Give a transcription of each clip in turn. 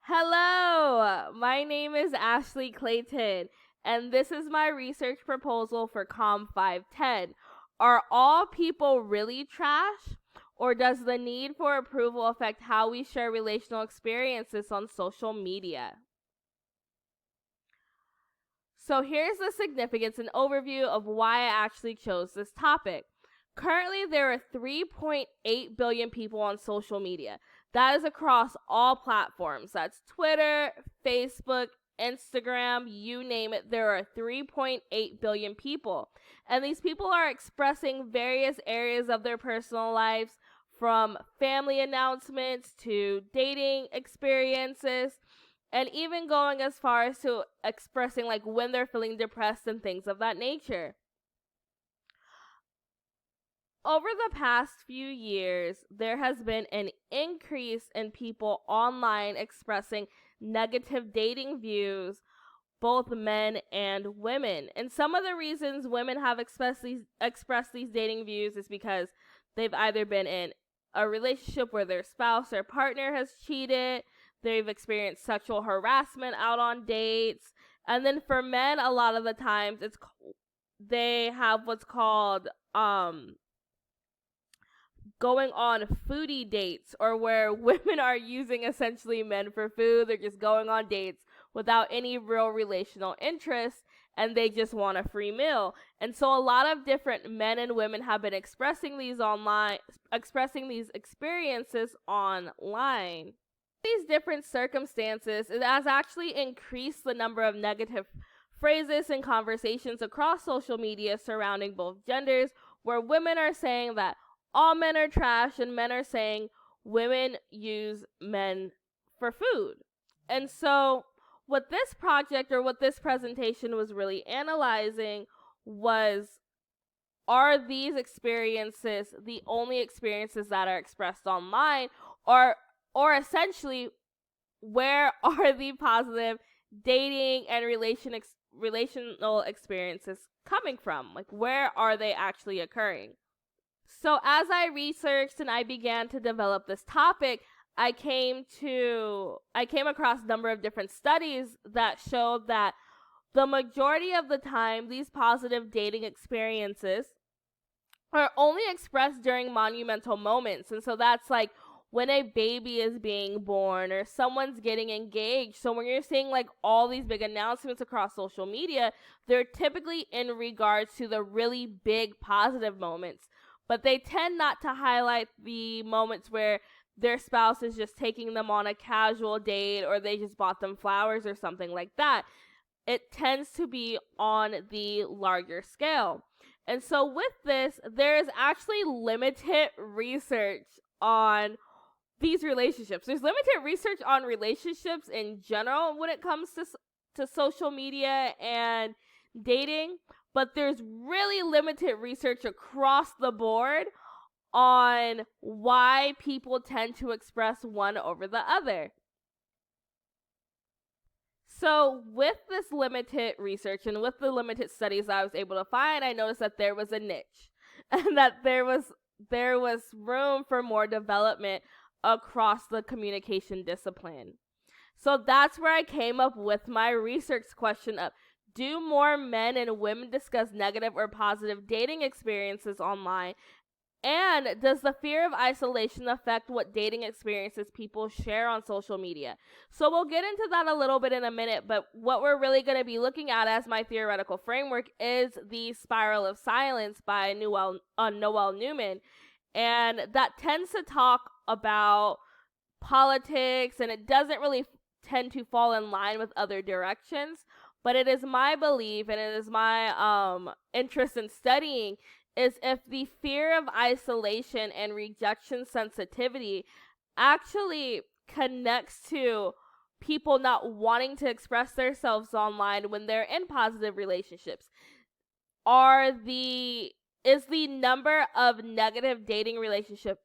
Hello, my name is Ashley Clayton, and this is my research proposal for COM 510. Are all people really trash? Or does the need for approval affect how we share relational experiences on social media? So here's the significance and overview of why I actually chose this topic. Currently, there are 3.8 billion people on social media. That is across all platforms. That's Twitter, Facebook, Instagram, you name it. There are 3.8 billion people. And these people are expressing various areas of their personal lives, from family announcements to dating experiences, and even going as far as to expressing like when they're feeling depressed and things of that nature. Over the past few years, there has been an increase in people online expressing negative dating views, both men and women. And some of the reasons women have expressed these dating views is because they've either been in a relationship where their spouse or partner has cheated, they've experienced sexual harassment out on dates, and then for men, a lot of the times they have what's called going on foodie dates, or where women are using essentially men for food. They're just going on dates without any real relational interest, and they just want a free meal. And so a lot of different men and women have been expressing these experiences online. These different circumstances, it has actually increased the number of negative phrases and conversations across social media surrounding both genders, where women are saying that all men are trash, and men are saying women use men for food. And so, what this project or what this presentation was really analyzing was, are these experiences the only experiences that are expressed online, or essentially, where are the positive dating and relational experiences coming from? Like, where are they actually occurring? So as I researched and I began to develop this topic, I came across a number of different studies that showed that the majority of the time these positive dating experiences are only expressed during monumental moments. And so that's like when a baby is being born or someone's getting engaged. So when you're seeing like all these big announcements across social media, they're typically in regards to the really big positive moments. But they tend not to highlight the moments where their spouse is just taking them on a casual date, or they just bought them flowers or something like that. It tends to be on the larger scale. And so with this, there is actually limited research on these relationships. There's limited research on relationships in general when it comes to social media and dating, but there's really limited research across the board on why people tend to express one over the other. So with this limited research and with the limited studies I was able to find, I noticed that there was a niche and that there was room for more development across the communication discipline. So that's where I came up with my research question of, do more men and women discuss negative or positive dating experiences online? And does the fear of isolation affect what dating experiences people share on social media? So we'll get into that a little bit in a minute, but what we're really going to be looking at as my theoretical framework is the Spiral of Silence by Noel Newman. And that tends to talk about politics, and it doesn't really tend to fall in line with other directions. But it is my belief, and it is my interest in studying, is if the fear of isolation and rejection sensitivity actually connects to people not wanting to express themselves online when they're in positive relationships. Is the number of negative dating relationships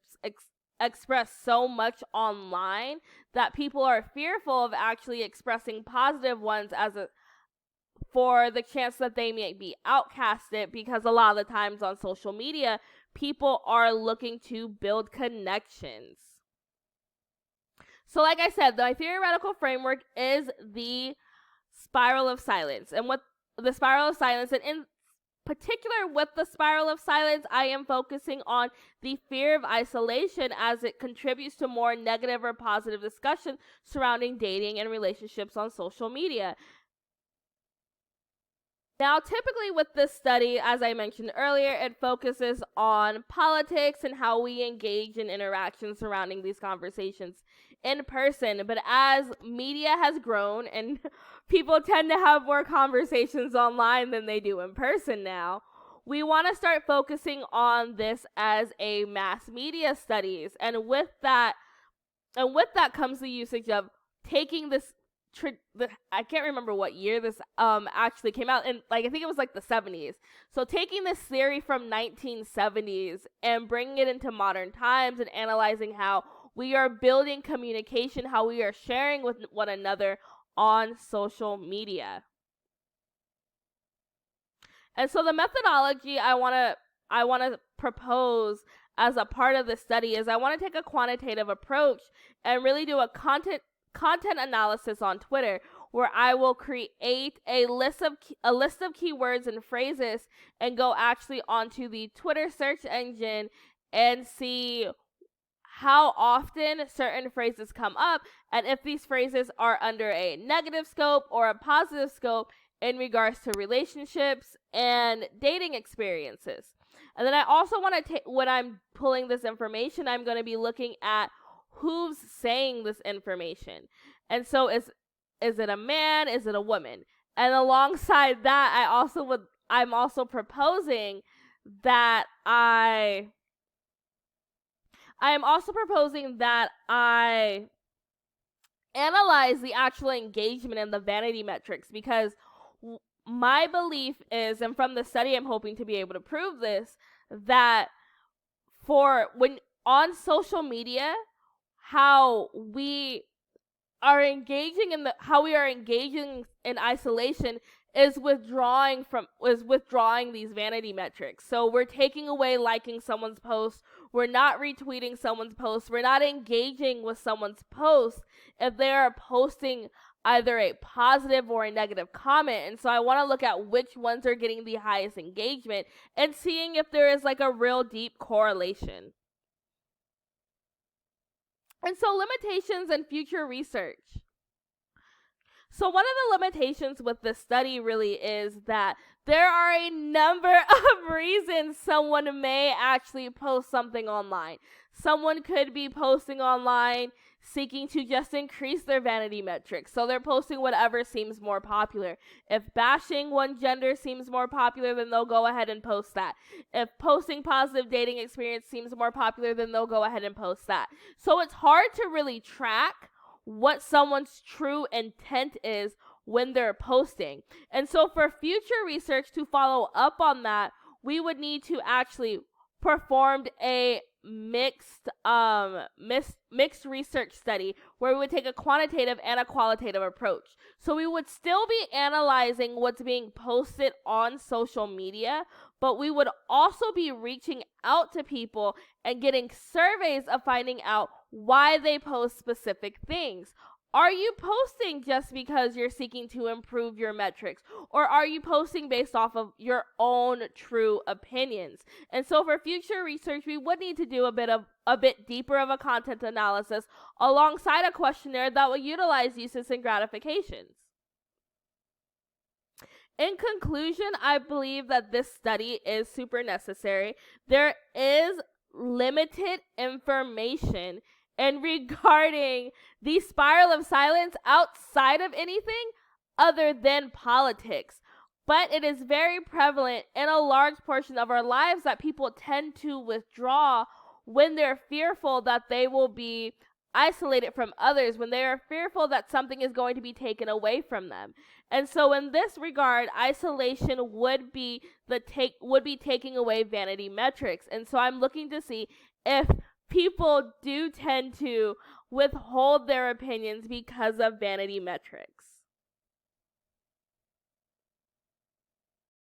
expressed so much online that people are fearful of actually expressing positive ones for the chance that they may be outcasted, because a lot of the times on social media, people are looking to build connections. So like I said, my theoretical framework is the spiral of silence. And what the spiral of silence, and in particular with the spiral of silence, I am focusing on the fear of isolation as it contributes to more negative or positive discussion surrounding dating and relationships on social media. Now, typically with this study, as I mentioned earlier, it focuses on politics and how we engage in interactions surrounding these conversations in person. But as media has grown and people tend to have more conversations online than they do in person now, we want to start focusing on this as a mass media studies. And with that comes the usage of taking this I can't remember what year this actually came out, and I think it was like the 70s. So taking this theory from 1970s and bringing it into modern times and analyzing how we are building communication, how we are sharing with one another on social media. And so the methodology I want to propose as a part of the study is I want to take a quantitative approach and really do a content analysis on Twitter, where I will create a list of keywords and phrases and go actually onto the Twitter search engine and see how often certain phrases come up and if these phrases are under a negative scope or a positive scope in regards to relationships and dating experiences. And then I also want to when I'm pulling this information, I'm going to be looking at who's saying this information. And so is it a man? Is it a woman? And alongside that, I'm also proposing that I am also proposing that I analyze the actual engagement and the vanity metrics, because my belief is, and from the study I'm hoping to be able to prove this, that for when on social media, how we are engaging in isolation is withdrawing these vanity metrics. So we're taking away liking someone's post, we're not retweeting someone's post, we're not engaging with someone's post if they are posting either a positive or a negative comment. And so I want to look at which ones are getting the highest engagement and seeing if there is like a real deep correlation. And so limitations and future research. So one of the limitations with this study really is that there are a number of reasons someone may actually post something online. Someone could be posting online seeking to just increase their vanity metrics. So they're posting whatever seems more popular. If bashing one gender seems more popular, then they'll go ahead and post that. If posting positive dating experience seems more popular, then they'll go ahead and post that. So it's hard to really track what someone's true intent is when they're posting. And so for future research to follow up on that, we would need to actually perform a mixed research study where we would take a quantitative and a qualitative approach. So we would still be analyzing what's being posted on social media, but we would also be reaching out to people and getting surveys of finding out why they post specific things. Are you posting just because you're seeking to improve your metrics? Or are you posting based off of your own true opinions? And so for future research, we would need to do a bit deeper of a content analysis alongside a questionnaire that will utilize uses and gratifications. In conclusion, I believe that this study is super necessary. There is limited information and regarding the spiral of silence outside of anything other than politics. But it is very prevalent in a large portion of our lives that people tend to withdraw when they're fearful that they will be isolated from others, when they are fearful that something is going to be taken away from them. And so in this regard, isolation would be taking away vanity metrics. And so I'm looking to see if people do tend to withhold their opinions because of vanity metrics.